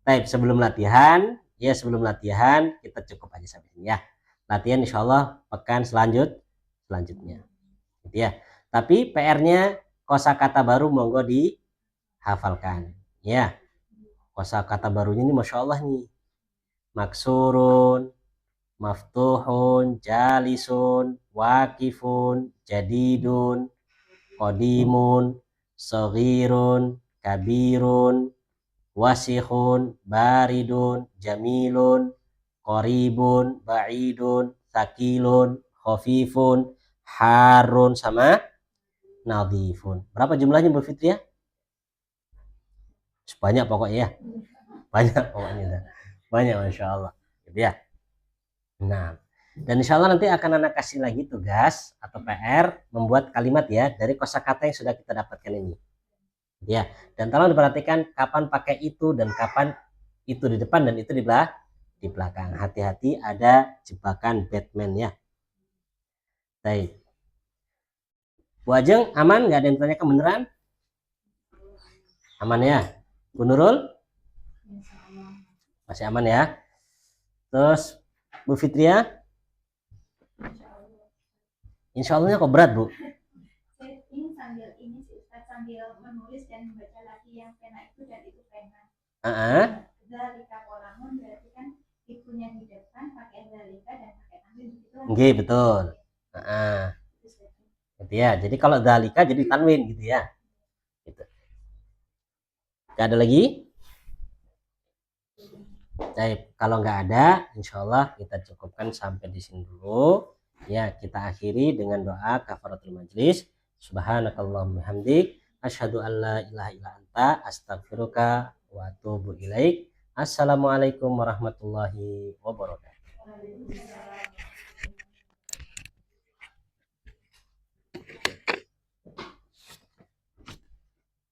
Baik, sebelum latihan kita cukup aja sampai sini ya. Latihan insya Allah pekan selanjutnya, gitu ya. Tapi PR-nya kosakata baru monggo dihafalkan, ya. Kosakata barunya ini masya Allah nih. Maksurun, maftuhun, jalisun, wakifun, jadidun, qadimun, saghirun, kabirun, wasihun, baridun, jamilun, qaribun, ba'idun, thaqilun, khafifun, harun, sama nadhifun. Berapa jumlahnya Bu Fitri ya? Banyak pokoknya ya. Banyak pokoknya. Banyak masya Allah. Gitu ya. Nah, dan insya Allah nanti akan anak kasih lagi tugas atau PR membuat kalimat ya dari kosakata yang sudah kita dapatkan ini. Ya, dan tolong diperhatikan kapan pakai itu dan kapan itu di depan dan itu di belakang. Hati-hati ada jebakan Batman ya. Baik. Bu Ajeng aman? Nggak ada yang tanyakan beneran? Aman ya? Bu Nurul? Masih aman ya? Terus Bu Fitria? Insya Allahnya kok berat Bu? Sambil menulis dan membaca lagi yang pena itu dan itu pena. Zalika kolamun berarti kan itunya di depan pakai zalika dan pakai tanwin gitu. Oke, betul. Gitu ya. Jadi kalau zalika jadi tanwin gitu ya. Gitu. Gak ada lagi? Baik, kalau nggak ada, insya Allah kita cukupkan sampai di sini dulu. Ya, kita akhiri dengan doa kafaratul majlis. Subhanakallahumma hamdik, asyhadu an la ilaha illa anta, astaghfiruka wa atubu ilaik. Assalamualaikum warahmatullahi wabarakatuh.